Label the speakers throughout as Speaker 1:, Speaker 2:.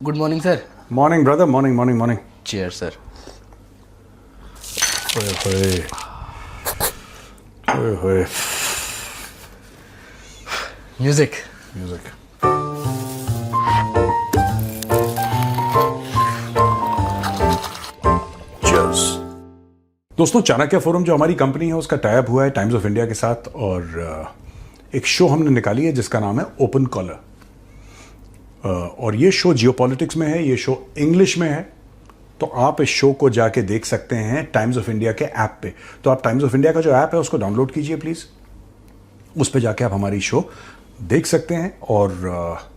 Speaker 1: Good morning sir.
Speaker 2: Morning brother, morning morning morning.
Speaker 1: Chair sir.
Speaker 2: ओए होए, ओए होए।
Speaker 1: म्यूजिक।
Speaker 2: म्यूजिक। चीयर्स। दोस्तों, चाणक्य फोरम जो हमारी कंपनी है उसका टाई अप हुआ है टाइम्स ऑफ इंडिया के साथ और एक शो हमने निकाली है जिसका नाम है ओपन कॉलर। और ये शो जियोपॉलिटिक्स में है, ये शो इंग्लिश में है, तो आप इस शो को जाके देख सकते हैं टाइम्स ऑफ इंडिया के ऐप पे। तो आप टाइम्स ऑफ इंडिया का जो ऐप है उसको डाउनलोड कीजिए प्लीज़, उस पे जाके आप हमारी शो देख सकते हैं। और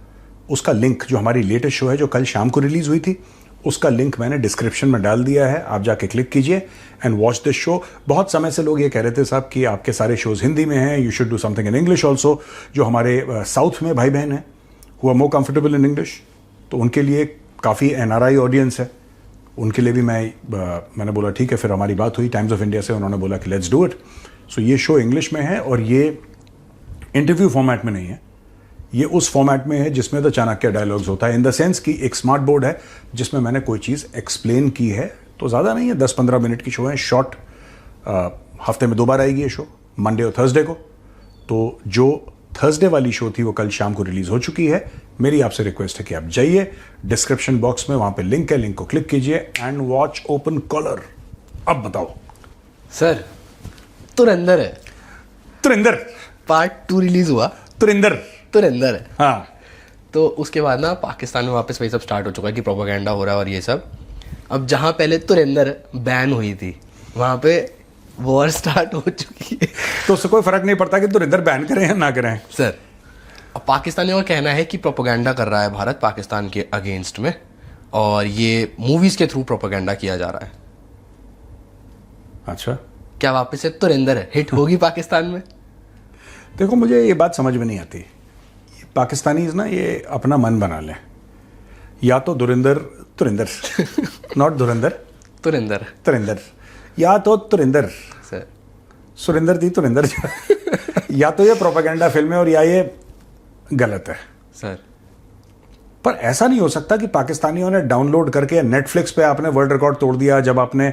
Speaker 2: उसका लिंक, जो हमारी लेटेस्ट शो है जो कल शाम को रिलीज़ हुई थी, उसका लिंक मैंने डिस्क्रिप्शन में डाल दिया है, आप जाके क्लिक कीजिए एंड वॉच दिस शो। बहुत समय से लोग ये कह रहे थे साहब कि आपके सारे शोज़ हिंदी में हैं, you should do something in English also. जो हमारे साउथ में भाई बहन हैं who are more comfortable in English, तो उनके लिए काफ़ी एनआरआई ऑडियंस है, उनके लिए भी मैंने बोला ठीक है। फिर हमारी बात हुई टाइम्स ऑफ इंडिया से, उन्होंने बोला कि लेट्स डू इट। सो ये शो इंग्लिश में है और ये इंटरव्यू फॉर्मेट में नहीं है, ये उस फॉर्मेट में है जिसमें द चाणक्य डायलॉग्स होता है, इन द सेंस कि एक स्मार्ट बोर्ड है जिसमें मैंने कोई चीज़ एक्सप्लेन की है। तो ज़्यादा नहीं है, 10-15 मिनट की शो है, शॉर्ट। हफ्ते में 2 बार आएगी ये शो, मंडे और थर्सडे को। तो जो थर्सडे वाली शो थी वो कल शाम को रिलीज हो चुकी है। मेरी आपसे रिक्वेस्ट है कि आप जाइए डिस्क्रिप्शन बॉक्स में, वहां पे लिंक है, लिंक को क्लिक कीजिए एंड वॉच ओपन कॉलर। अब बताओ
Speaker 1: सर, तुरंदर है।
Speaker 2: तुरिंदर
Speaker 1: पार्ट 2 रिलीज हुआ।
Speaker 2: तुरिंदर
Speaker 1: तुरंदर है।
Speaker 2: हाँ।
Speaker 1: तो उसके बाद ना पाकिस्तान में वापस वही सब स्टार्ट हो चुका है कि प्रोपेगेंडा हो रहा है और ये सब। अब जहाँ पहले तुरंदर बैन हुई थी वहाँ पे वॉर स्टार्ट हो चुकी है।
Speaker 2: तो उससे कोई फर्क नहीं पड़ता कि तुरिंदर बैन करें या ना करें
Speaker 1: सर, अब पाकिस्तानियों का कहना है कि प्रोपेगेंडा कर रहा है भारत पाकिस्तान के अगेंस्ट में, और ये मूवीज के थ्रू प्रोपेगेंडा किया जा रहा है।
Speaker 2: अच्छा,
Speaker 1: क्या वापस से तुरंदर हिट होगी पाकिस्तान में?
Speaker 2: देखो मुझे ये बात समझ में नहीं आती। ये पाकिस्तानीज ना ये अपना मन बना लें, या तो तुरिंदर नॉट धुरंधर,
Speaker 1: तुरंदर
Speaker 2: तुरिंदर, या तो तुरिंदर
Speaker 1: सर,
Speaker 2: सुरिंदर दी तुरिंदर या तो ये प्रोपेगेंडा फिल्म है और या ये गलत है
Speaker 1: सर।
Speaker 2: पर ऐसा नहीं हो सकता कि पाकिस्तानियों ने डाउनलोड करके नेटफ्लिक्स पे आपने वर्ल्ड रिकॉर्ड तोड़ दिया। जब आपने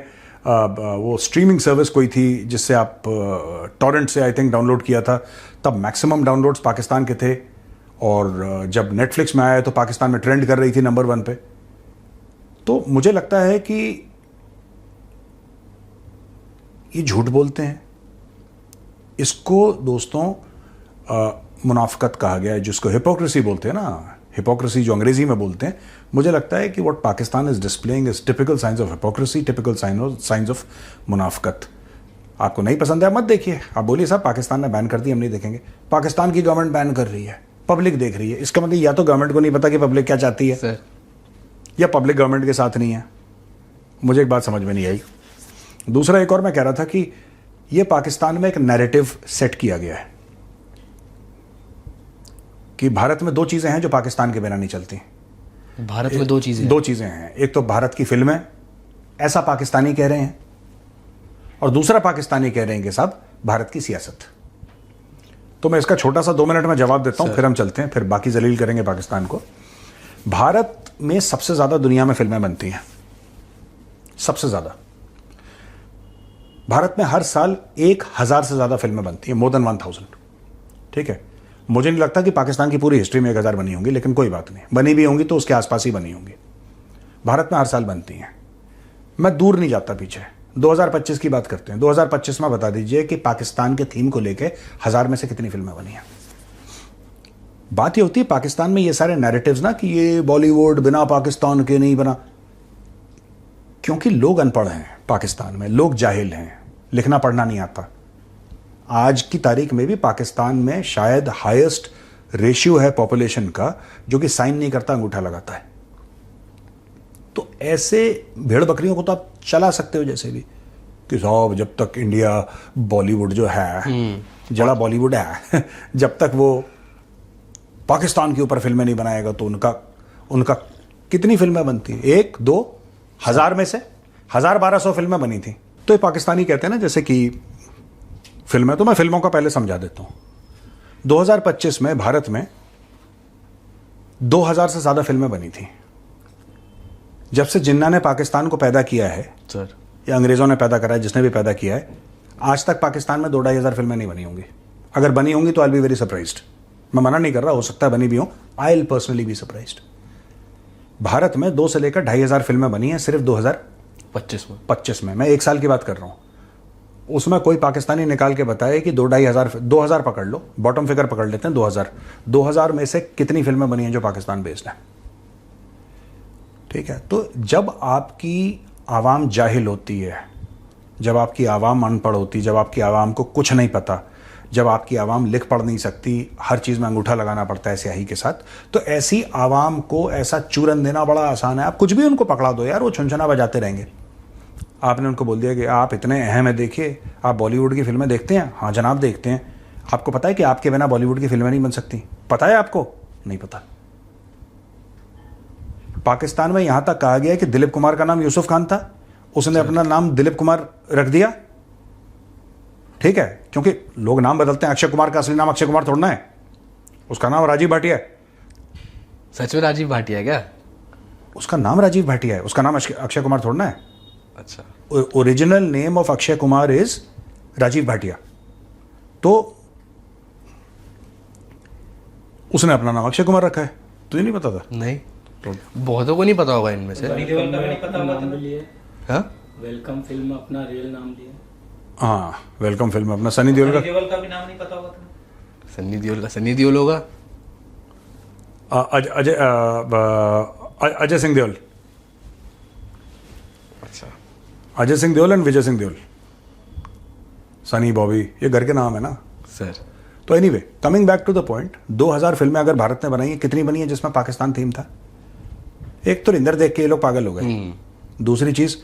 Speaker 2: वो स्ट्रीमिंग सर्विस कोई थी जिससे आप टॉरेंट से आई थिंक डाउनलोड किया था, तब मैक्सिमम डाउनलोड्स पाकिस्तान के थे। और जब नेटफ्लिक्स में आया तो पाकिस्तान में ट्रेंड कर रही थी नंबर 1 पे। तो मुझे लगता है कि ये झूठ बोलते हैं। इसको दोस्तों मुनाफकत कहा गया है, जिसको हिपोक्रेसी बोलते हैं ना, हिपोक्रेसी जो अंग्रेजी में बोलते हैं। मुझे लगता है कि what Pakistan is displaying is typical signs of hypocrisy, typical signs of मुनाफकत। आपको नहीं पसंद है मत देखिए, आप बोलिए साहब पाकिस्तान ने बैन कर दी, हम नहीं देखेंगे। पाकिस्तान की गवर्नमेंट बैन कर रही है, पब्लिक देख रही है, इसका मतलब या तो गवर्नमेंट को नहीं पता कि पब्लिक क्या चाहती है
Speaker 1: सर,
Speaker 2: या पब्लिक गवर्नमेंट के साथ नहीं है। मुझे एक बात समझ में नहीं आई। दूसरा एक और मैं कह रहा था कि यह पाकिस्तान में एक नैरेटिव सेट किया गया है कि भारत में 2 चीजें हैं जो पाकिस्तान के बिना नहीं चलती।
Speaker 1: भारत में 2 चीजें
Speaker 2: 2 चीजें हैं, एक तो भारत की फिल्में, ऐसा पाकिस्तानी कह रहे हैं, और दूसरा पाकिस्तानी कह रहे हैं कि साहब भारत की सियासत। तो मैं इसका छोटा सा 2 मिनट में जवाब देता हूं, फिर हम चलते हैं, फिर बाकी जलील करेंगे पाकिस्तान को। भारत में सबसे ज्यादा दुनिया में फिल्में बनती हैं, सबसे ज्यादा। भारत में हर साल 1000 से ज्यादा फिल्में बनती हैं, मोर देन 1000। ठीक है, मुझे नहीं लगता कि पाकिस्तान की पूरी हिस्ट्री में 1000 बनी होंगी, लेकिन कोई बात नहीं, बनी भी होंगी तो उसके आसपास ही बनी होंगी। भारत में हर साल बनती हैं। मैं दूर नहीं जाता पीछे, 2025 की बात करते हैं। 2025 में बता दीजिए कि पाकिस्तान के थीम को लेके 1000 में से कितनी फिल्में बनी हैं। बात ये होती है पाकिस्तान में ये सारे नैरेटिव्स ना कि ये बॉलीवुड बिना पाकिस्तान के नहीं बना, क्योंकि लोग अनपढ़ हैं पाकिस्तान में, लोग जाहिल हैं, लिखना पढ़ना नहीं आता। आज की तारीख में भी पाकिस्तान में शायद हाईएस्ट रेशियो है पॉपुलेशन का जो कि साइन नहीं करता, अंगूठा लगाता है। तो ऐसे भेड़ बकरियों को तो आप चला सकते हो जैसे भी कि साहब जब तक इंडिया बॉलीवुड जो है, जड़ा बॉलीवुड है जब तक वो पाकिस्तान के ऊपर फिल्में नहीं बनाएगा तो उनका कितनी फिल्में बनती है? 1-2 हज़ार में से 1000-1200 फिल्में बनी थी। तो ये पाकिस्तानी कहते हैं ना जैसे कि फिल्में, तो मैं फिल्मों का पहले समझा देता हूं। 2025 में भारत में 2000 से ज्यादा फिल्में बनी थी। जब से जिन्ना ने पाकिस्तान को पैदा किया है,
Speaker 1: सर
Speaker 2: या अंग्रेज़ों ने पैदा करा है, जिसने भी पैदा किया है, आज तक पाकिस्तान में 2-2,500 फिल्में नहीं बनी होंगी। अगर बनी होंगी तो आई बी वेरी सरप्राइज्ड। मैं मना नहीं कर रहा, हो सकता है बनी भी हो, I will personally be surprised. Bharat में 2 से लेकर 2,500 फिल्में बनी हैं सिर्फ 2025 में। मैं 1 साल की बात कर रहा हूँ। उसमें कोई पाकिस्तानी निकाल के बताए कि 2,000 पकड़ लो, बॉटम फिगर पकड़ लेते हैं 2,000 में से कितनी फिल्में बनी हैं जो पाकिस्तान बेस्ड हैं। ठीक है, तो जब आपकी आवाम जाहिल होती है, जब आपकी आवाम अनपढ़ होती, जब आपकी आवाम को कुछ नहीं पता, जब आपकी आवाम लिख पढ़ नहीं सकती, हर चीज़ में अंगूठा लगाना पड़ता है स्याही के साथ, तो ऐसी आवाम को ऐसा चूरन देना बड़ा आसान है। आप कुछ भी उनको पकड़ा दो यार, वो छुनछुना बजाते रहेंगे। आपने उनको बोल दिया कि आप इतने अहम है, देखिए आप बॉलीवुड की फिल्में देखते हैं? हाँ जनाब देखते हैं। आपको पता है कि आपके बिना बॉलीवुड की फिल्में नहीं बन सकती? पता है आपको? नहीं पता। पाकिस्तान में यहां तक कहा गया है कि दिलीप कुमार का नाम यूसुफ खान था, उसने अपना नाम दिलीप कुमार रख दिया। ठीक है, क्योंकि लोग नाम बदलते हैं। अक्षय कुमार का असली नाम अक्षय कुमार थोड़ा है, उसका नाम राजीव भाटिया है।
Speaker 1: सच में राजीव भाटिया है क्या?
Speaker 2: उसका नाम राजीव भाटिया है, उसका नाम अक्षय कुमार थोड़ा है।
Speaker 1: अच्छा,
Speaker 2: original name of Akshay Kumar is Rajiv Bhatia. तो उसने अपना नाम अक्षय कुमार रखा है, तुझे नहीं पता था?
Speaker 1: नहीं, बहुतों को नहीं पता होगा इनमें से।
Speaker 3: सनी देओल का भी नहीं पता होगा तुम्हें?
Speaker 1: हाँ,
Speaker 3: वेलकम फिल्म अपना रियल नाम लिया।
Speaker 2: हाँ, वेलकम फिल्म अपना सनी देओल
Speaker 3: सनी देओल का भी नाम नहीं पता होगा तुम्हें?
Speaker 1: सनी देओल होगा।
Speaker 2: अजय सिंह देओल।
Speaker 1: अच्छा,
Speaker 2: अजय सिंह देओल एंड विजय सिंह देओल, सनी, बॉबी, ये घर के नाम है ना
Speaker 1: सर।
Speaker 2: तो anyway, coming back to the point, 2,000 फिल्में अगर भारत ने बनाई है, कितनी बनी है जिसमें पाकिस्तान थीम था? एक तो रिंदर देख के ये लोग पागल हो गए। दूसरी चीज,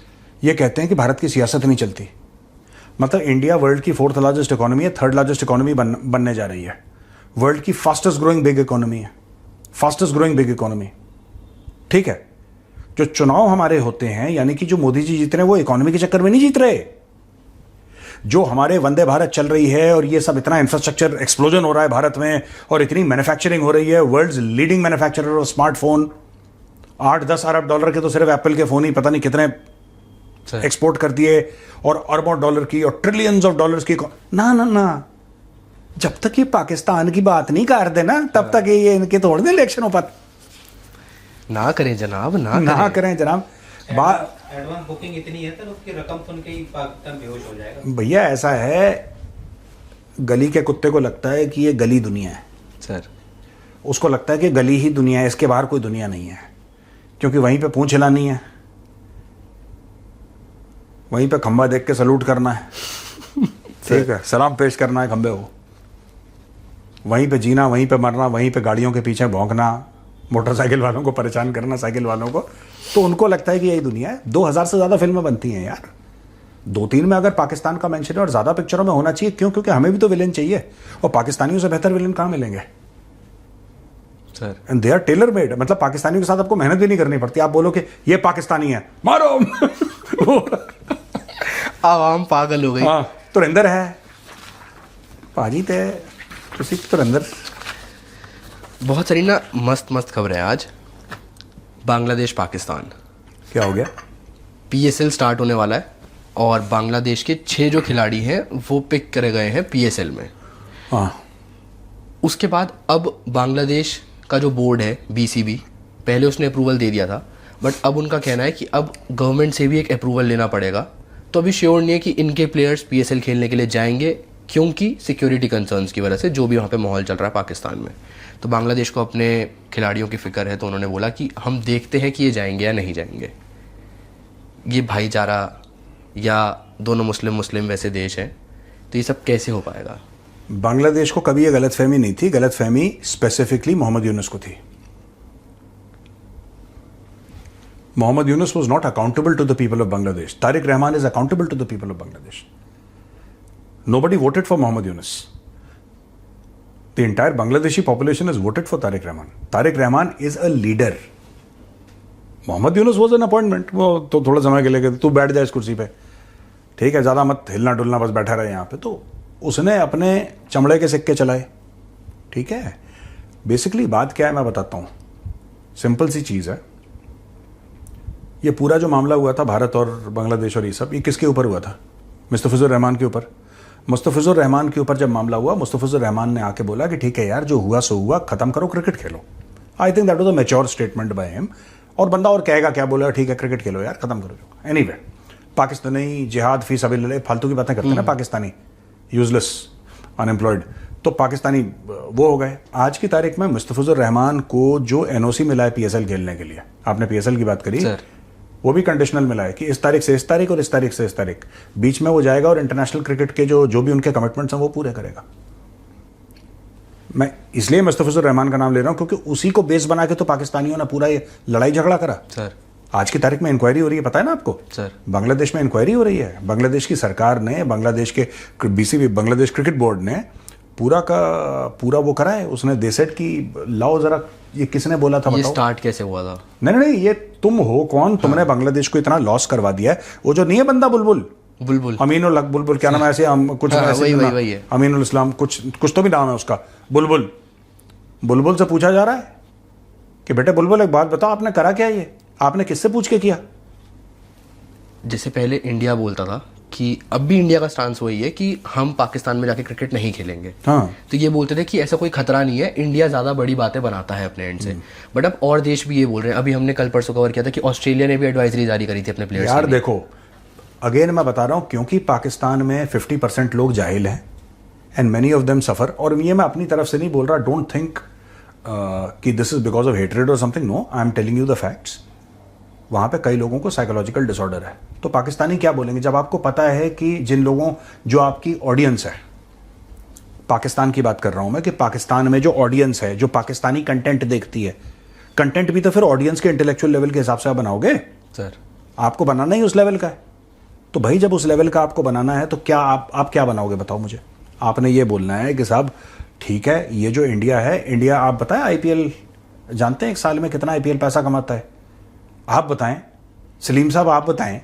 Speaker 2: ये कहते हैं कि भारत की सियासत नहीं चलती। मतलब इंडिया वर्ल्ड की 4th लार्जेस्ट इकोनॉमी है, 3rd लार्जेस्ट इकोनॉमी बनने जा रही है, वर्ल्ड की फास्टेस्ट ग्रोइंग बिग इकोनॉमी है, फास्टेस्ट ग्रोइंग बिग इकोनॉमी। ठीक है, जो चुनाव हमारे होते हैं, यानी कि जो मोदी जी जीत रहे हैं, वो इकोनॉमी के चक्कर में नहीं जीत रहे। जो हमारे वंदे भारत चल रही है और ये सब इतना इंफ्रास्ट्रक्चर एक्सप्लोजन हो रहा है भारत में, और इतनी मैन्युफैक्चरिंग हो रही है, world's leading manufacturer of smartphone, 8-10 अरब डॉलर के तो सिर्फ एप्पल के फोन ही पता नहीं कितने एक्सपोर्ट कर दिए, और अरबों डॉलर की और ट्रिलियंस ऑफ डॉलर्स की। ना, जब तक ये पाकिस्तान की बात नहीं कर देना, तब तक ये इनके तोड़ दे इलेक्शन हो पाते।
Speaker 1: ना करें जनाब,
Speaker 2: ना करें जनाब।
Speaker 3: एडवांस बुकिंग इतनी है तो उसकी रकम सुन के ही पाकिस्तान बेहोश हो जाएगा।
Speaker 2: भैया ऐसा है, गली के कुत्ते को लगता है कि ये गली दुनिया है
Speaker 1: सर।
Speaker 2: उसको लगता है कि गली ही दुनिया है, इसके बाहर कोई दुनिया नहीं है, क्योंकि वहीं पे पूंछ हिलानी है, वहीं पे खंबा देख के सलूट करना है। ठीक है, सलाम पेश करना है खंबे को, वहीं पे जीना, वहीं पे मरना, वहीं पे गाड़ियों के पीछे भौंकना, मोटरसाइकिल वालों को परेशान करना, साइकिल वालों को। तो उनको लगता है कि यही दुनिया है। 2,000 से ज़्यादा फिल्में बनती हैं यार, 2-3 में अगर पाकिस्तान का मेंशन है, और ज़्यादा पिक्चरों में होना चाहिए। क्यों? क्योंकि हमें भी तो विलेन चाहिए, और पाकिस्तानियों से बेहतर विलेन कहाँ मिलेंगे
Speaker 1: sir?
Speaker 2: And they are tailor made. मतलब पाकिस्तानियों के साथ आपको मेहनत भी नहीं करनी पड़ती। आप बोलो कि ये पाकिस्तानी है, मारो।
Speaker 1: आवाम पागल हो गई।
Speaker 2: हाँ, तुरिंदर है पाजी, ते तुसी तुरिंदर।
Speaker 1: बहुत सारी ना मस्त खबर है आज। बांग्लादेश पाकिस्तान,
Speaker 2: क्या हो गया?
Speaker 1: PSL स्टार्ट होने वाला है, और बांग्लादेश के 6 जो खिलाड़ी हैं वो पिक करे गए हैं PSL में।
Speaker 2: हाँ,
Speaker 1: उसके बाद अब बांग्लादेश का जो बोर्ड है BCB, पहले उसने अप्रूवल दे दिया था, बट अब उनका कहना है कि अब गवर्नमेंट से भी एक अप्रूवल लेना पड़ेगा। तो अभी श्योर नहीं है कि इनके प्लेयर्स PSL खेलने के लिए जाएंगे, क्योंकि सिक्योरिटी कंसर्न्स की वजह से, जो भी वहाँ पे माहौल चल रहा है पाकिस्तान में। तो बांग्लादेश को अपने खिलाड़ियों की फिक्र है, तो उन्होंने बोला कि हम देखते हैं कि ये जाएंगे या नहीं जाएंगे। ये भाईचारा, या दोनों मुस्लिम वैसे देश हैं, तो ये सब कैसे हो पाएगा?
Speaker 2: बांग्लादेश को कभी ये गलतफहमी नहीं थी। गलतफहमी स्पेसिफिकली मोहम्मद यूनुस को थी। Mohammed Yunus was not accountable to the people of Bangladesh. Tariq Rahman is accountable to the people of Bangladesh. Nobody voted for Mohammed Yunus. The entire Bangladeshi population has voted for Tariq Rahman. Tariq Rahman is a leader. Mohammed Yunus was an appointment. वो तो थोड़ा समय के लिए तू बैठ जाए इस कुर्सी पे, ठीक है, ज़्यादा मत हिलना डुलना, बस बैठा रहे यहाँ पे। तो उसने अपने चमड़े के सिक्के चलाए। ठीक है, बेसिकली बात क्या है मैं बताता हूँ। सिंपल सी चीज़ है, ये पूरा जो मामला हुआ था भारत और बांग्लादेश और ये सब, ये किसके ऊपर हुआ था? मुस्तफिजुर रहमान के ऊपर। मुस्तफिजुर रहमान के ऊपर जब मामला हुआ, मुस्तफिजुर रहमान ने आके बोला कि ठीक है यार, जो हुआ सो हुआ, खत्म करो, cricket Khelo. I think that was a mature statement by him. और बंदा और कहेगा क्या, बोला ठीक है क्रिकेट खेलो यार, खत्म करो। एनीवे, पाकिस्तानी जिहाद फी सबिलिल्लाह फालतू की बातें करते हैं ना पाकिस्तानी, यूजलेस, अनएम्प्लॉयड। तो पाकिस्तानी वो हो गए। आज की तारीख में मुस्तफिजुर रहमान को जो एनओसी मिला है पीएसएल खेलने के लिए, आपने पीएसएल की बात करी, वो भी कंडीशनल मिला है कि इस तारीख से इस तारीख और इस तारीख से इस तारीख बीच में वो जाएगा और इंटरनेशनल क्रिकेट के जो भी उनके कमिटमेंट्स हैं वो पूरे करेगा। मैं इसलिए मुस्तफिजुर रहमान का नाम ले रहा हूं क्योंकि उसी को बेस बना के तो पाकिस्तानियों ने पूरा ये लड़ाई झगड़ा करा।
Speaker 1: सर
Speaker 2: आज की तारीख में इंक्वायरी हो रही है, पता है ना आपको?
Speaker 1: सर
Speaker 2: बांग्लादेश में इंक्वायरी हो रही है। बांग्लादेश की सरकार ने, बांग्लादेश के बीसीबी, बांग्लादेश क्रिकेट बोर्ड ने पूरा का पूरा वो करा है। उसने दे सेड की लाओ जरा, ये किसने बोला था
Speaker 1: ये
Speaker 2: बताओ?
Speaker 1: स्टार्ट कैसे हुआ था?
Speaker 2: नहीं, ये तुम हो कौन? तुमने बांग्लादेश को इतना लॉस करवा दिया है। वो जो नहीं है बंदा बुलबुल,
Speaker 1: बुलबुल,
Speaker 2: अमीनुल हक बुलबुल, क्या नाम है ऐसे, कुछ ऐसे
Speaker 1: वही है।
Speaker 2: अमीनुल इस्लाम, कुछ तो भी नाम है उसका, बुलबुल। बुलबुल से पूछा जा रहा है कि बेटे बुलबुल एक बात बताओ, आपने करा क्या? ये आपने किससे पूछ के किया?
Speaker 1: जैसे पहले इंडिया बोलता था कि अब भी इंडिया का स्टांस वही है कि हम पाकिस्तान में जाके क्रिकेट नहीं खेलेंगे।
Speaker 2: हाँ।
Speaker 1: तो ये बोलते थे कि ऐसा कोई खतरा नहीं है, इंडिया ज़्यादा बड़ी बातें बनाता है अपने एंड से। बट अब और देश भी ये बोल रहे हैं। अभी हमने कल परसों कवर किया था कि ऑस्ट्रेलिया ने भी एडवाइजरी जारी करी थी अपने प्लेयर्स
Speaker 2: यार देखो, अगेन मैं बता रहा हूं, क्योंकि पाकिस्तान में 50% लोग जाहिल हैं and many of them suffer. और ये मैं अपनी तरफ से नहीं बोल रहा, डोंट थिंक कि this is because of hatred और something. No, I am telling you the facts. वहाँ पे कई लोगों को साइकोलॉजिकल डिसऑर्डर है। तो पाकिस्तानी क्या बोलेंगे जब आपको पता है कि जिन लोगों, जो आपकी ऑडियंस है, पाकिस्तान की बात कर रहा हूं मैं, कि पाकिस्तान में जो ऑडियंस है, जो पाकिस्तानी कंटेंट देखती है, कंटेंट भी तो फिर ऑडियंस के इंटेलेक्चुअल लेवल के हिसाब से आप बनाओगे।
Speaker 1: सर
Speaker 2: आपको बनाना ही उस लेवल का है। तो भाई जब उस लेवल का आपको बनाना है तो क्या आप क्या बनाओगे बताओ मुझे? आपने ये बोलना है कि साहब ठीक है, ये जो इंडिया है, इंडिया आप बताएं आईपीएल जानते हैं एक साल में कितना आईपीएल पैसा कमाता है? आप बताएं सलीम साहब, आप बताएं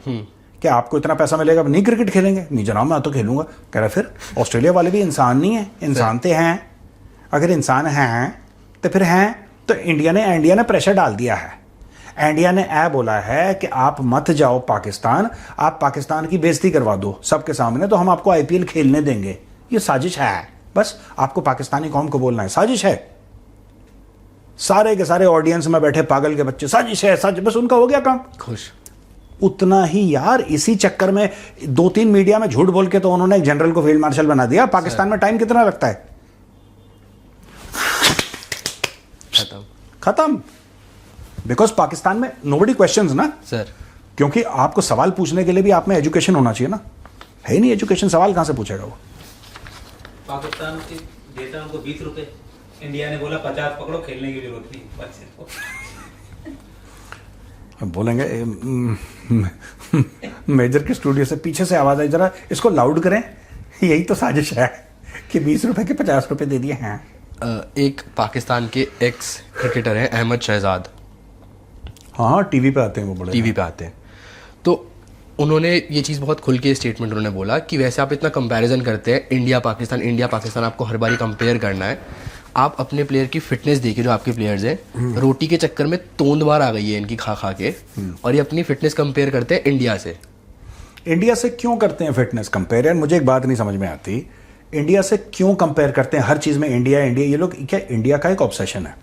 Speaker 2: कि आपको इतना पैसा मिलेगा, नहीं क्रिकेट खेलेंगे? नहीं जनाब मैं तो खेलूंगा। कह रहा फिर ऑस्ट्रेलिया वाले भी इंसान नहीं है? इंसान तो हैं। अगर इंसान हैं तो फिर हैं, तो इंडिया ने प्रेशर डाल दिया है। इंडिया ने बोला है कि आप मत जाओ पाकिस्तान, आप पाकिस्तान की बेइज्जती करवा दो सबके सामने, तो हम आपको आईपीएल खेलने देंगे। ये साजिश है। बस आपको पाकिस्तानी कौम को बोलना है साजिश है। सारे के सारे ऑडियंस में बैठे पागल के बच्चे, साजिश है साजिश, बस उनका हो गया काम,
Speaker 1: खुश।
Speaker 2: उतना ही यार। इसी चक्कर में 2-3 मीडिया में झूठ बोल के तो उन्होंने एक जनरल को फील्ड मार्शल बना दिया। पाकिस्तान में टाइम कितना लगता है? खत्म। बिकॉज पाकिस्तान में नोबडी क्वेश्चंस ना
Speaker 1: सर,
Speaker 2: क्योंकि आपको सवाल पूछने के लिए भी आप में एजुकेशन होना चाहिए ना। है ही नहीं एजुकेशन, सवाल कहां से पूछेगा वो?
Speaker 3: पाकिस्तान की देता उनको 20 रुपए, इंडिया ने बोला 50 पकड़ो, खेलने की जरूरत नहीं 25 को।
Speaker 2: बोलेंगे मेजर के स्टूडियो से पीछे से आवाज आई, जरा इसको लाउड करें। यही तो साजिश है कि 20 रुपए के 50 रुपए दे दिए हैं।
Speaker 1: एक पाकिस्तान के एक्स क्रिकेटर हैं अहमद शहजाद,
Speaker 2: हाँ टीवी पे आते हैं वो, बड़े
Speaker 1: टीवी पे आते हैं। तो उन्होंने ये चीज़ बहुत खुल के स्टेटमेंट उन्होंने बोला कि वैसे आप इतना कंपैरिजन करते हैं इंडिया पाकिस्तान, आपको हर बारी कंपेयर करना है। आप अपने प्लेयर की फिटनेस देखिए, जो आपके प्लेयर्स हैं, रोटी के चक्कर में तोंद बार आ गई है इनकी खा खा के, और ये अपनी फिटनेस कंपेयर करते हैं इंडिया से।
Speaker 2: इंडिया से क्यों करते हैं फिटनेस कंपेयर? यार मुझे एक बात नहीं समझ में आती, इंडिया से क्यों कंपेयर करते हैं हर चीज़ में? इंडिया ये लोग क्या, इंडिया का एक ऑब्सेशन है।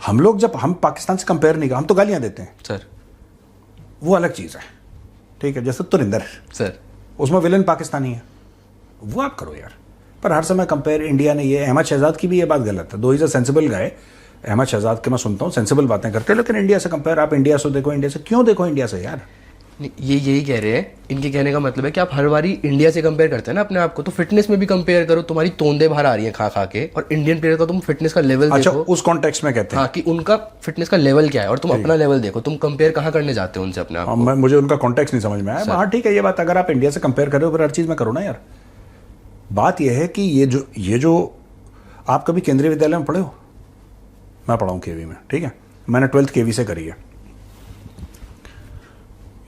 Speaker 2: हम लोग जब हम पाकिस्तान से कंपेयर नहीं कर, हम तो गालियां देते हैं
Speaker 1: सर,
Speaker 2: वो अलग चीज़ है, ठीक है। जैसे तुरिंदर
Speaker 1: सर,
Speaker 2: उसमें विलन पाकिस्तानी है, वो आप करो यार। पर हर समय कंपेयर इंडिया ने, ये अहमद शहजाद की भी ये बात गलत है। दो इज अ सेंसिबल गाय, अहमद शहजाद के मैं सुनता हूँ सेंसिबल बातें करते हैं, लेकिन इंडिया से कंपेयर, आप इंडिया से देखो, इंडिया से क्यों देखो इंडिया से यार?
Speaker 1: ये यही कह रहे हैं, इनके कहने का मतलब है कि आप हर बारी इंडिया से कंपेयर करते हैं ना अपने आप को, तो फिटनेस में भी कंपेयर करो। तुम्हारी तोंदे बाहर आ रही हैं खा खा के, और इंडियन प्लेयर का तुम फिटनेस का लेवल
Speaker 2: अच्छा,
Speaker 1: देखो।
Speaker 2: उस कॉन्टेक्स्ट में कहते हैं
Speaker 1: हाँ, कि उनका फिटनेस का लेवल क्या है और तुम अपना लेवल देखो। तुम कंपेयर कहाँ करने जाते हो उनसे अपने आप को?
Speaker 2: मुझे उनका कॉन्टेक्स्ट नहीं समझ में आया। हाँ ठीक है, ये बात अगर आप इंडिया से कंपेयर कर रहे हो, फिर हर चीज़ में करो ना यार। बात यह है कि ये जो आप कभी केंद्रीय विद्यालय में पढ़े हो? मैं पढ़ा हूँ केवी में, ठीक है। मैंने 12th केवी से करी है।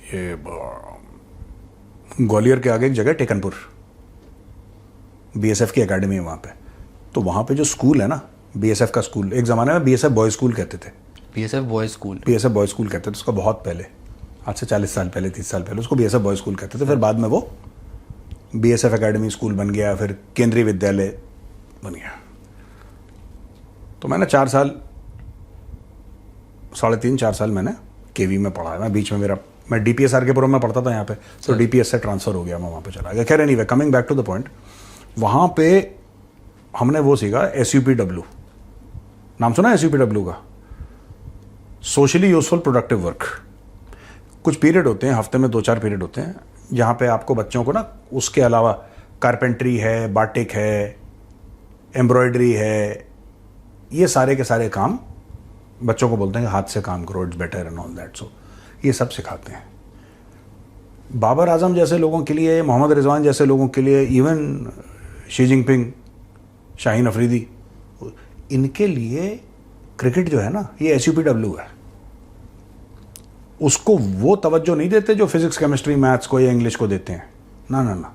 Speaker 2: ये ग्वालियर के आगे एक जगह टेकनपुर, बीएसएफ की एकेडमी है वहाँ पे। तो वहाँ पे जो स्कूल है ना, बीएसएफ का स्कूल, एक ज़माने में बीएसएफ बॉयज़ स्कूल कहते थे।
Speaker 1: बीएसएफ बॉयज़ स्कूल
Speaker 2: कहते थे उसका, बहुत पहले। आज से 40 साल पहले, 30 साल पहले, उसको BSF बॉयज़ स्कूल कहते थे। फिर बाद में वो BSF एकेडमी स्कूल बन गया, फिर केंद्रीय विद्यालय बन गया। तो मैंने 4 साल, 3.5 4 साल मैंने KV में पढ़ा है। मैं बीच में मैं DPS RK-पुरम में पढ़ता था यहाँ पे, तो DPS से ट्रांसफ़र हो गया, मैं वहाँ पे चला गया। खैर anyway, coming back to the point, वहाँ पे हमने वो सीखा SUPW। नाम सुना है SUPW का? Socially useful productive work. कुछ पीरियड होते हैं, हफ्ते में 2-4 पीरियड होते हैं, जहाँ पे आपको बच्चों को ना उसके अलावा कारपेंट्री है, बाटिक है, एम्ब्रॉयडरी है, ये सारे के सारे काम बच्चों को बोलते हैं कि हाथ से काम करो, it's better and all that. So ये सब सिखाते हैं। बाबर आजम जैसे लोगों के लिए, मोहम्मद रिजवान जैसे लोगों के लिए, even Xi Jinping, Shaheen Afridi, इनके लिए क्रिकेट जो है ना, ये SUPW है। उसको वो तवज्जो नहीं देते जो फिजिक्स, केमिस्ट्री, मैथ्स को या इंग्लिश को देते हैं। ना ना ना,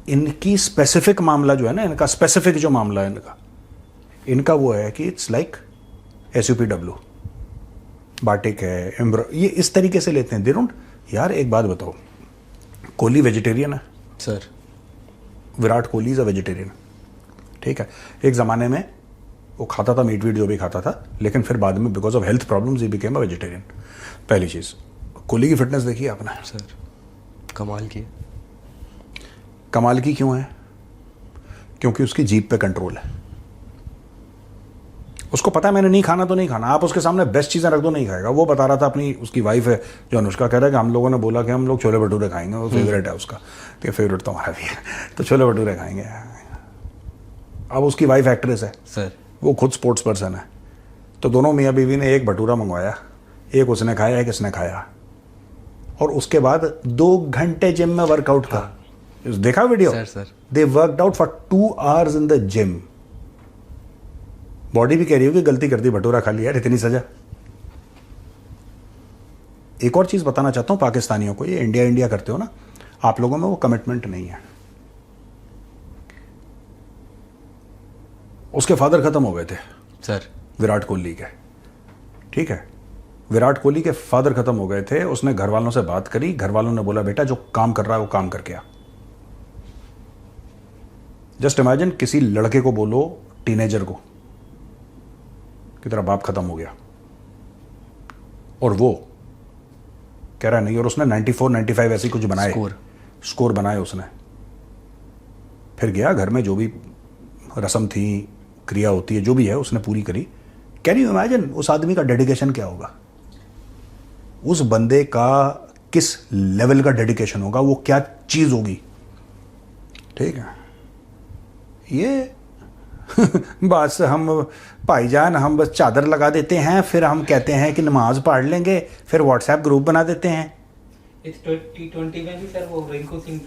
Speaker 2: इनकी स्पेसिफिक मामला जो है ना, इनका स्पेसिफिक जो मामला है इनका वो है कि इट्स लाइक SUPW, बाटिक है, ये इस तरीके से लेते हैं। दे डोंट, यार एक बात बताओ, कोहली वेजिटेरियन है
Speaker 1: sir,
Speaker 2: Virat Kohli is a vegetarian, ठीक है। एक ज़माने में वो खाता था मीट वीट जो भी खाता था, लेकिन फिर बाद में because of health problems he became a vegetarian. पहली चीज़, कोहली की फिटनेस देखी आपने?
Speaker 1: सर कमाल की।
Speaker 2: कमाल की क्यों है? क्योंकि उसकी जीभ पे कंट्रोल है। उसको पता है मैंने नहीं खाना तो नहीं खाना, आप उसके सामने बेस्ट चीज़ें रख दो, नहीं खाएगा। वो बता रहा था अपनी, उसकी वाइफ है जो अनुष्का, कह रहा है कि हम लोगों ने बोला कि हम लोग छोले भटूरे खाएंगे, वो फेवरेट है उसका, तो फेवरेट तो हमारा भी है, तो छोले भटूरे खाएंगे। अब उसकी वाइफ एक्ट्रेस है
Speaker 1: सर,
Speaker 2: वो खुद स्पोर्ट्स पर्सन है, तो दोनों मियाँ बीवी ने एक भटूरा मंगवाया, एक उसने खाया, एक इसने खाया, और उसके बाद 2 घंटे जिम में वर्कआउट का। देखा video?
Speaker 1: Sir
Speaker 2: they worked out for 2 hours in the gym. Body भी कह रही हो कि गलती कर दी, भटूरा खा लिया यार, इतनी सजा। एक और चीज बताना चाहता हूं पाकिस्तानियों को, ये इंडिया इंडिया करते हो ना, आप लोगों में वो कमिटमेंट नहीं है। उसके फादर खत्म हो गए थे
Speaker 1: सर,
Speaker 2: विराट कोहली के, ठीक है। विराट कोहली के फादर खत्म हो गए थे, उसने घर वालों से बात करी, घर वालों ने बोला बेटा जो काम कर रहा है वो काम करके आ। जस्ट इमेजिन, किसी लड़के को बोलो, टीनेजर को, कि तेरा बाप खत्म हो गया, और वो कह रहा नहीं, और उसने 94-95 ऐसी कुछ बनाए, स्कोर बनाए उसने। फिर गया घर में, जो भी रस्म थी, क्रिया होती है, जो भी है उसने पूरी करी। कैन यू इमेजिन उस आदमी का डेडिकेशन क्या होगा? उस बंदे का किस लेवल का डेडिकेशन होगा, वो क्या चीज होगी, ठीक है। ये बस हम भाईजान, हम बस चादर लगा देते हैं, फिर हम कहते हैं कि नमाज पढ़ लेंगे, फिर व्हाट्सएप ग्रुप बना देते हैं।
Speaker 3: इस T20 में भी सर वो रिंकू सिंह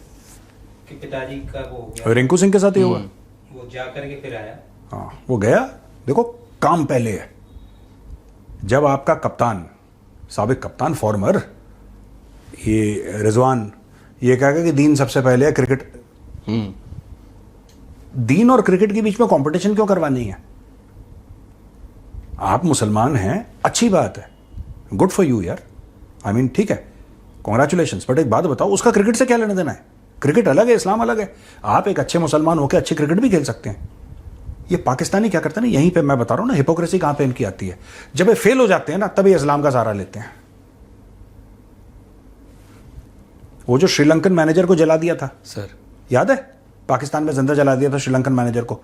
Speaker 3: के पिताजी का वो हो गया,
Speaker 2: रिंकू सिंह के साथ ही हुआ,
Speaker 3: वो जा करके फिर आया।
Speaker 2: हाँ, वो गया। देखो काम पहले है। जब आपका कप्तान, साबिक कप्तान, फॉर्मर, ये रिजवान, ये कहेगा कि दीन सबसे पहले है, क्रिकेट। दीन और क्रिकेट के बीच में कंपटीशन क्यों करवानी है? आप मुसलमान हैं, अच्छी बात है, गुड फॉर यू यार, आई मीन ठीक है, कॉन्ग्रेचुलेशंस। बट एक बात बताओ, उसका क्रिकेट से क्या लेना देना है? क्रिकेट अलग है, इस्लाम अलग है। आप एक अच्छे मुसलमान होकर अच्छी क्रिकेट भी खेल सकते हैं। ये पाकिस्तानी क्या करते हैं ना, यहीं पे मैं बता रहा हूं ना, हिपोक्रेसी कहां पे इनकी आती है। जब ये फेल हो जाते हैं ना, तभी इस्लाम का सहारा लेते हैं। वो जो श्रीलंकन मैनेजर को जला दिया था
Speaker 1: सर,
Speaker 2: याद है? पाकिस्तान में जिंदा जला दिया था श्रीलंकन मैनेजर को।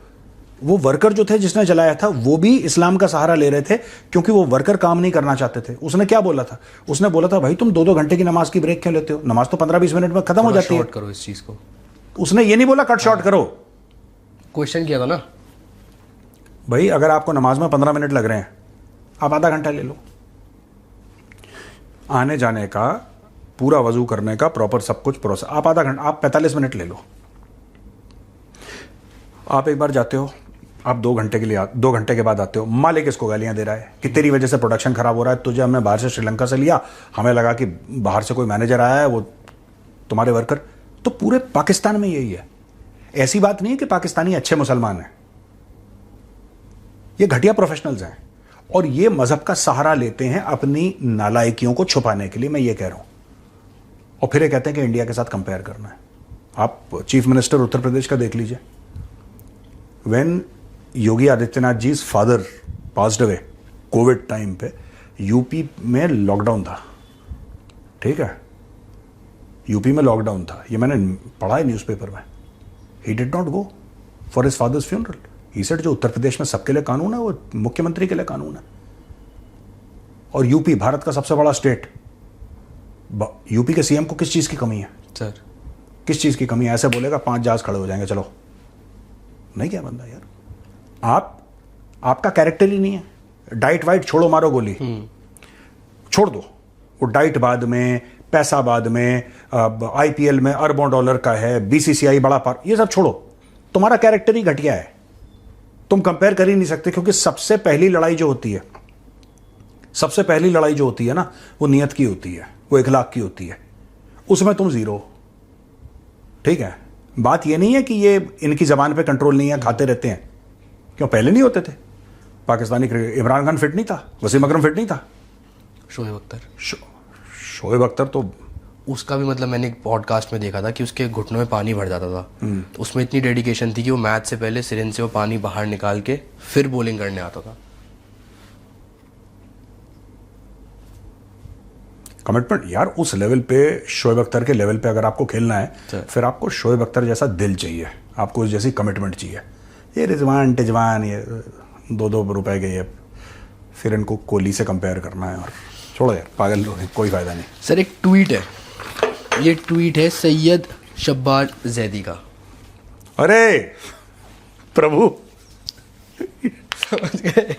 Speaker 2: वो वर्कर जो थे जिसने जलाया था, वो भी इस्लाम का सहारा ले रहे थे, क्योंकि वो वर्कर काम नहीं करना चाहते थे। उसने क्या बोला था? उसने बोला था भाई तुम 2-2 घंटे की नमाज की ब्रेक क्यों लेते हो? नमाज तो 15-20 मिनट में खत्म हो जाती है।
Speaker 1: शॉर्ट करो इस चीज को।
Speaker 2: उसने ये नहीं बोला कट शॉर्ट करो।
Speaker 1: क्वेश्चन किया था ना
Speaker 2: भाई, अगर आपको नमाज में 15 मिनट लग रहे हैं, आप आधा घंटा ले लो। आने जाने का, पूरा वजू करने का, प्रॉपर सब कुछ प्रोसेस, आप आधा घंटा, आप 45 मिनट ले लो। आप एक बार जाते हो, आप 2 घंटे के लिए 2 घंटे के बाद आते हो, मालिक इसको गालियां दे रहा है कि तेरी वजह से प्रोडक्शन खराब हो रहा है, तुझे हमने बाहर से श्रीलंका से लिया, हमें लगा कि बाहर से कोई मैनेजर आया है, वो तुम्हारे वर्कर। तो पूरे पाकिस्तान में यही है। ऐसी बात नहीं है कि पाकिस्तानी अच्छे मुसलमान हैं, ये घटिया प्रोफेशनल्स हैं। और ये मजहब का सहारा लेते हैं अपनी नालायकियों को छुपाने के लिए, मैं ये कह रहा हूं। और फिर ये कहते हैं कि इंडिया के साथ कंपेयर करना है। आप चीफ मिनिस्टर उत्तर प्रदेश का देख लीजिए। When Yogi Adityanath ji father passed away covid time पे, यूपी में लॉकडाउन था, ठीक है, यूपी में लॉकडाउन था, ये मैंने पढ़ा है न्यूज़पेपर में। He did not go for his father's funeral. He said जो उत्तर प्रदेश में सबके लिए कानून है वो मुख्यमंत्री के लिए कानून है। और यूपी भारत का सबसे बड़ा स्टेट, यूपी के सीएम को किस चीज की कमी है
Speaker 1: सर?
Speaker 2: किस चीज की कमी है? ऐसे बोलेगा 5 जहाज खड़े हो जाएंगे, चलो। नहीं क्या बंदा यार, आपका कैरेक्टर ही नहीं है। डाइट वाइट छोड़ो, मारो गोली, छोड़ दो। वो डाइट बाद में, पैसा बाद में, आईपीएल में अरबों डॉलर का है, बीसीसीआई बड़ा पार, ये सब छोड़ो। तुम्हारा कैरेक्टर ही घटिया है, तुम कंपेयर कर ही नहीं सकते। क्योंकि सबसे पहली लड़ाई जो होती है, सबसे पहली लड़ाई जो होती है ना, वो नियत की होती है, वो इखलाक की होती है। उसमें तुम जीरो, ठीक है। बात ये नहीं है कि ये इनकी जबान पे कंट्रोल नहीं है, खाते रहते हैं। क्यों पहले नहीं होते थे? पाकिस्तानी क्रिकेट, इमरान खान फिट नहीं था, वसीम अकरम फिट नहीं था,
Speaker 1: शोएब अख्तर,
Speaker 2: शोएब अख्तर तो
Speaker 1: उसका भी मतलब मैंने एक पॉडकास्ट में देखा था कि उसके घुटनों में पानी भर जाता था। तो उसमें इतनी डेडिकेशन थी कि वो मैच से पहले सिरिंज से वो पानी बाहर निकाल के फिर बॉलिंग करने आता था।
Speaker 2: कमिटमेंट यार, उस लेवल पे, शोएब अख्तर के लेवल पे अगर आपको खेलना है, फिर आपको शोएब अख्तर जैसा दिल चाहिए, आपको उस जैसी कमिटमेंट चाहिए। ये रिजवान टिजवान, ये 2-2 रुपए के, ये फिर इनको कोहली से कंपेयर करना है, और छोड़ो यार, पागल लोग हैं, कोई फायदा नहीं।
Speaker 1: सर एक ट्वीट है, ये ट्वीट है सैयद शब्बार जैदी का।
Speaker 2: अरे प्रभु समझ गए?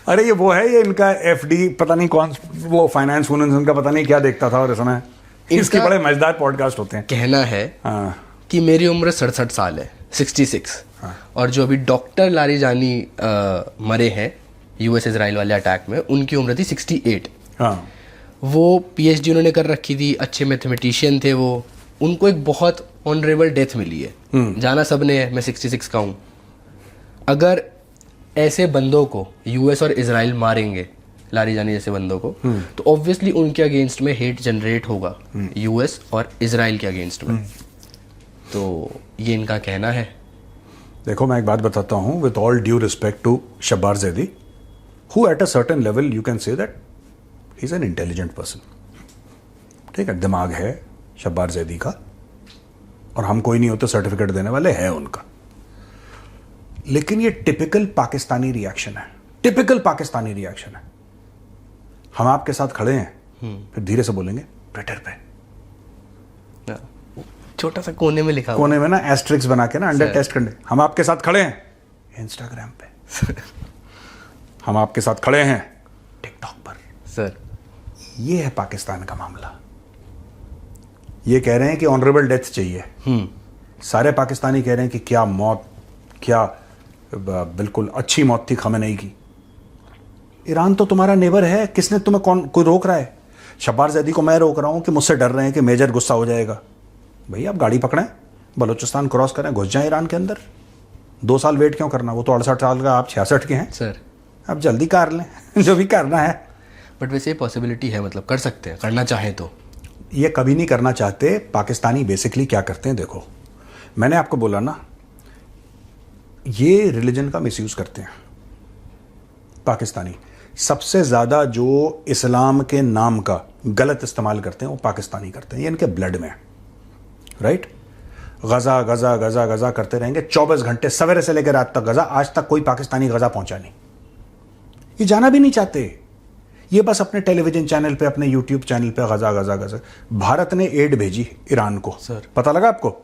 Speaker 2: अरे ये वो है, ये इनका एफडी पता नहीं कौन, वो फाइनेंस का पता नहीं क्या देखता था, और इस समय इसके बड़े मजेदार पॉडकास्ट होते हैं।
Speaker 1: कहना है कि मेरी उम्र 67 साल है, 66। और जो अभी डॉक्टर लारीजानी मरे हैं यूएस इजराइल वाले अटैक में, उनकी उम्र थी 68। वो पीएचडी उन्होंने कर रखी थी, अच्छे मैथमेटिशियन थे वो। उनको एक बहुत ऑनरेबल डेथ मिली है, जाना सबने है, मैं 66 का हूँ। अगर ऐसे बंदों को यूएस और इजराइल मारेंगे, लारीजानी जैसे बंदों को, तो ऑब्वियसली उनके अगेंस्ट में हेट जनरेट होगा यूएस और इजराइल के अगेंस्ट में। तो ये इनका कहना है।
Speaker 2: देखो मैं एक बात बताता हूँ, with all due respect to Shabbar Zaidi, who at a certain level you can say that he is an intelligent person, ठीक है, दिमाग है शब्बार जैदी का, और हम कोई नहीं होते सर्टिफिकेट देने वाले, हैं उनका। लेकिन ये टिपिकल पाकिस्तानी रिएक्शन है, टिपिकल पाकिस्तानी रिएक्शन है। हम आपके साथ खड़े हैं, फिर धीरे से बोलेंगे ट्विटर पे,
Speaker 1: छोटा सा कोने में लिखा,
Speaker 2: कोने में ना एस्ट्रिक्स बना के ना, अंडर टेस्ट करने, हम आपके साथ खड़े हैं इंस्टाग्राम पे हम आपके साथ खड़े हैं टिकटॉक पर।
Speaker 1: सर
Speaker 2: ये है पाकिस्तान का मामला। ये कह रहे हैं कि ऑनरेबल डेथ चाहिए, सारे पाकिस्तानी कह रहे हैं कि क्या मौत, क्या बिल्कुल अच्छी मौत थी खमेनेई की। ईरान तो तुम्हारा नेबर है, किसने तुम्हें कोई रोक रहा है? शब्बार जैदी को मैं रोक रहा हूं कि मुझसे डर रहे हैं कि मेजर गुस्सा हो जाएगा। भैया आप गाड़ी पकड़ें, बलूचिस्तान क्रॉस करें, घुस जाएं ईरान के अंदर। 2 साल वेट क्यों करना? वो तो 68 साल का, आप 66 के हैं
Speaker 1: सर,
Speaker 2: आप जल्दी कर लें जो भी करना है।
Speaker 1: बट वैसे ये पॉसिबिलिटी है, मतलब कर सकते हैं, करना चाहें तो।
Speaker 2: ये कभी नहीं करना चाहते। पाकिस्तानी बेसिकली क्या करते हैं, देखो मैंने आपको बोला ना, ये रिलीजन का मिसयूज करते हैं पाकिस्तानी। सबसे ज़्यादा जो इस्लाम के नाम का गलत इस्तेमाल करते हैं वो पाकिस्तानी करते हैं, ये इनके ब्लड में है, राइट। गज़ा गज़ा गज़ा गज़ा करते रहेंगे 24 घंटे, सवेरे से लेकर रात तक गज़ा। आज तक कोई पाकिस्तानी गज़ा पहुंचा नहीं, ये जाना भी नहीं चाहते। ये बस अपने टेलीविजन चैनल पे, अपने यूट्यूब चैनल पे गज़ा गज़ा गज़ा। भारत ने एड भेजी ईरान को,
Speaker 1: सर
Speaker 2: पता लगा आपको?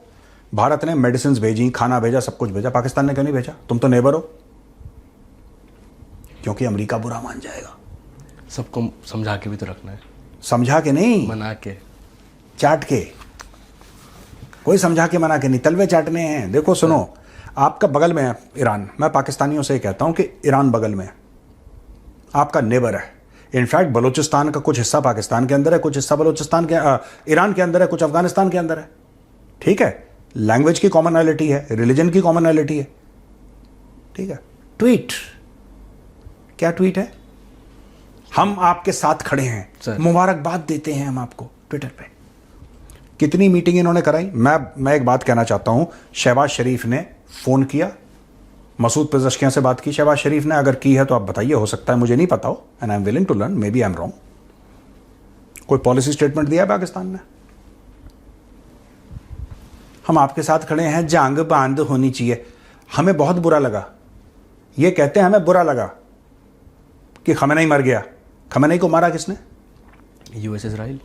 Speaker 2: भारत ने मेडिसिन भेजी, खाना भेजा, सब कुछ भेजा। पाकिस्तान ने क्यों नहीं भेजा? तुम तो नेबर हो। क्योंकि अमेरिका बुरा मान जाएगा।
Speaker 1: सबको समझा के भी तो रखना है,
Speaker 2: समझा के नहीं,
Speaker 1: मना के,
Speaker 2: चाट के। कोई समझा के मना के नहीं, तलवे चाटने हैं। देखो सुनो, आपका बगल में है ईरान, मैं पाकिस्तानियों से कहता हूं कि ईरान बगल में है, आपका नेबर है। इनफैक्ट बलूचिस्तान का कुछ हिस्सा पाकिस्तान के अंदर है, कुछ हिस्सा बलूचिस्तान के ईरान के अंदर है, कुछ अफगानिस्तान के अंदर है, ठीक है। लैंग्वेज की कॉमनैलिटी है, रिलीजन की कॉमनैलिटी है, ठीक है। ट्वीट, क्या ट्वीट है? हम आपके साथ खड़े हैं,
Speaker 1: सर।
Speaker 2: मुबारकबाद देते हैं हम आपको ट्विटर पे। कितनी मीटिंग इन्होंने कराई। मैं एक बात कहना चाहता हूं, शहबाज शरीफ ने फोन किया, मसूद पेज़ेश्कियां से बात की। शहबाज शरीफ ने अगर की है तो आप बताइए, हो सकता है मुझे नहीं पता हो, and I am willing to learn, maybe I am wrong. कोई पॉलिसी स्टेटमेंट दिया है पाकिस्तान ने? हम आपके साथ खड़े हैं, जंग बंद होनी चाहिए। हमें बहुत बुरा लगा, ये कहते हैं हमें बुरा लगा कि खमेनी मर गया। खमेनी को मारा किसने?
Speaker 1: यूएस इजराइल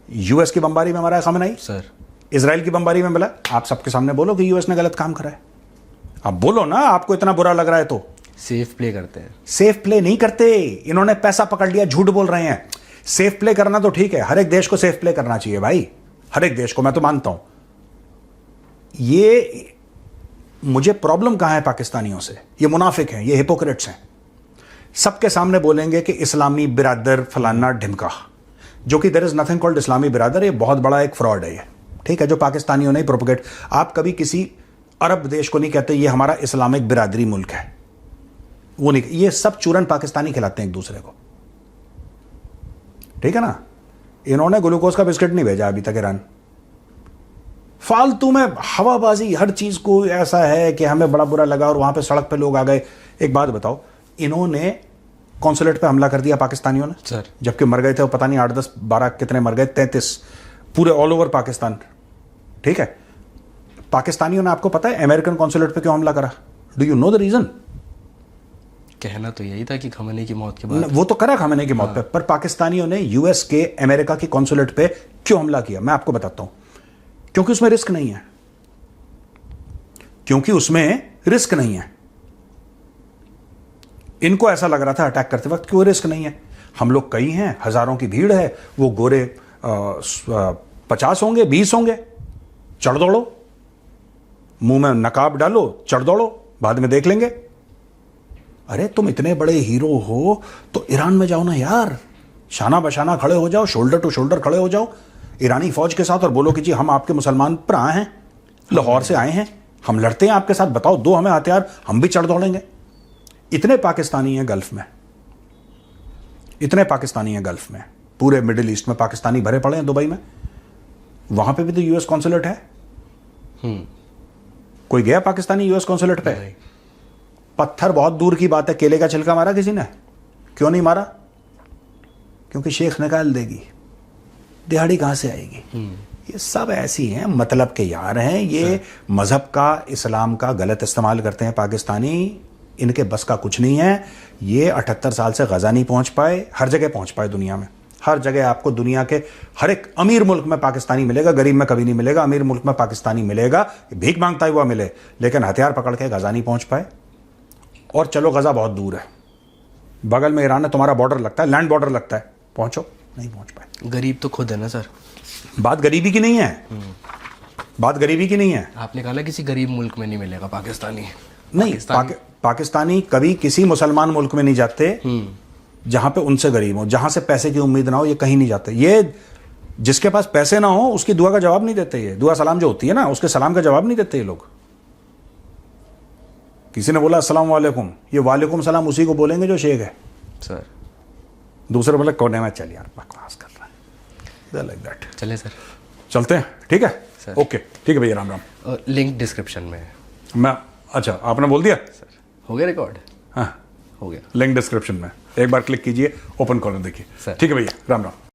Speaker 2: यूएस की बमबारी में मारा है खमेनी,
Speaker 1: सर।
Speaker 2: इजराइल की बमबारी में मिला। आप सबके सामने बोलो कि यूएस ने गलत काम करा है। आप बोलो ना, आपको इतना बुरा लग रहा है तो।
Speaker 1: सेफ प्ले करते हैं।
Speaker 2: सेफ प्ले नहीं करते, इन्होंने पैसा पकड़ लिया, झूठ बोल रहे हैं। सेफ प्ले करना तो ठीक है, हर एक देश को सेफ प्ले करना चाहिए भाई, हर एक देश को, मैं तो मानता हूं। ये मुझे प्रॉब्लम कहां है पाकिस्तानियों से, ये मुनाफिक हैं, ये हिपोक्रेट्स हैं। सबके सामने बोलेंगे कि इस्लामी बिरादर फलाना ढिमका, जो कि देयर इज नथिंग कॉल्ड इस्लामी बिरादर। ये बहुत बड़ा एक फ्रॉड है ये, ठीक है, जो पाकिस्तानियों ने प्रोपोगेट। आप कभी किसी अरब देश को नहीं कहते ये हमारा इस्लामिक बिरादरी मुल्क है, वो नहीं। ये सब चूरन पाकिस्तानी खिलाते हैं एक दूसरे को, ठीक है ना। इन्होंने ग्लूकोज का बिस्किट नहीं भेजा अभी तक ईरान। फालतू में हवाबाजी, हर चीज को ऐसा है कि हमें बड़ा बुरा लगा और वहां पे सड़क पे लोग आ गए। एक बात बताओ, इन्होंने कॉन्सुलेट पे हमला कर दिया पाकिस्तानियों ने,
Speaker 1: सर।
Speaker 2: जबकि मर गए थे वो पता नहीं 8, 10, 12 कितने मर गए, 33 पूरे ऑल ओवर पाकिस्तान, ठीक है। पाकिस्तानियों ने, आपको पता है अमेरिकन कॉन्सुलेट पे क्यों हमला करा? Do you know the reason?
Speaker 1: कहना तो यही था कि खमेनी की मौत के बाद।
Speaker 2: वो तो करा खमेनी की मौत पे, पर पाकिस्तानियों ने यूएस के अमेरिका की कॉन्सुलेट पे क्यों हमला किया? मैं आपको बताता हूं, क्योंकि उसमें रिस्क नहीं है, क्योंकि उसमें रिस्क नहीं है। इनको ऐसा लग रहा था अटैक करते वक्त कि वो रिस्क नहीं है। हम लोग कई हैं, हजारों की भीड़ है, वो गोरे 50 होंगे, 20 होंगे, चढ़ दौड़ो, मुंह में नकाब डालो, चढ़ दौड़ो, बाद में देख लेंगे। अरे तुम इतने बड़े हीरो हो तो ईरान में जाओ ना यार, शाना बशाना खड़े हो जाओ, शोल्डर टू शोल्डर खड़े हो जाओ ईरानी फौज के साथ और बोलो कि जी हम आपके मुसलमान भरा हैं, लाहौर से आए हैं, हम लड़ते हैं आपके साथ, बताओ दो हमें हथियार, हम भी चढ़ दौड़ेंगे। इतने पाकिस्तानी हैं गल्फ में, इतने पाकिस्तानी हैं गल्फ में, पूरे मिडिल ईस्ट में पाकिस्तानी भरे पड़े हैं। दुबई में, वहां पे भी तो यूएस कॉन्सुलेट है। कोई गया पाकिस्तानी यूएस कॉन्सुलेट पे? पत्थर बहुत दूर की बात है, केले का छिलका मारा किसी ने? क्यों नहीं मारा? क्योंकि शेख निकाल देगी, दिहाड़ी कहां से आएगी। ये सब ऐसी हैं, मतलब के यार हैं। ये मजहब का, इस्लाम का गलत इस्तेमाल करते हैं पाकिस्तानी, इनके बस का कुछ नहीं है। ये 78 साल से गजा नहीं पहुंच पाए, हर जगह पहुंच पाए दुनिया में, हर जगह आपको दुनिया के हर एक अमीर मुल्क में पाकिस्तानी मिलेगा, गरीब में कभी नहीं मिलेगा। अमीर मुल्क में पाकिस्तानी मिलेगा, भीख मांगता हुआ मिले, लेकिन हथियार पकड़ के गजा नहीं पहुंच पाए। और चलो गजा बहुत दूर है, बगल में ईरान है, तुम्हारा बॉर्डर लगता है, लैंड बॉर्डर लगता है, पहुंचो, नहीं पहुंच पाए।
Speaker 1: गरीब तो खुद है ना सर।
Speaker 2: बात गरीबी की नहीं है, बात गरीबी की नहीं है।
Speaker 1: आपने कहा ना किसी गरीब मुल्क में नहीं मिलेगा पाकिस्तानी।
Speaker 2: नहीं, पाकिस्तानी कभी किसी मुसलमान मुल्क में नहीं जाते जहां पे उनसे गरीब हो, जहां से पैसे की उम्मीद ना हो, ये कहीं नहीं जाते। ये जिसके पास पैसे ना हो उसकी दुआ का जवाब नहीं देते। ये दुआ सलाम जो होती है ना, उसके सलाम का जवाब नहीं देते ये लोग। किसी ने बोला अस्सलाम वालेकुम, ये वालेकुम सलाम उसी को बोलेंगे जो शेख है
Speaker 1: सर।
Speaker 2: दूसरे बोले कोने में, चल यार बकवास कर रहा है, लाइक दैट।
Speaker 1: चले सर,
Speaker 2: चलते हैं, ठीक है
Speaker 1: सर।
Speaker 2: ओके, ठीक है भैया, राम राम।
Speaker 1: लिंक डिस्क्रिप्शन में है।
Speaker 2: मैं, अच्छा आपने बोल दिया
Speaker 1: सर, हो गया रिकॉर्ड?
Speaker 2: हाँ,
Speaker 1: हो गया।
Speaker 2: लिंक डिस्क्रिप्शन में, एक बार क्लिक कीजिए, ओपन कॉलर देखिए।
Speaker 1: सर।
Speaker 2: ठीक है भैया, राम राम।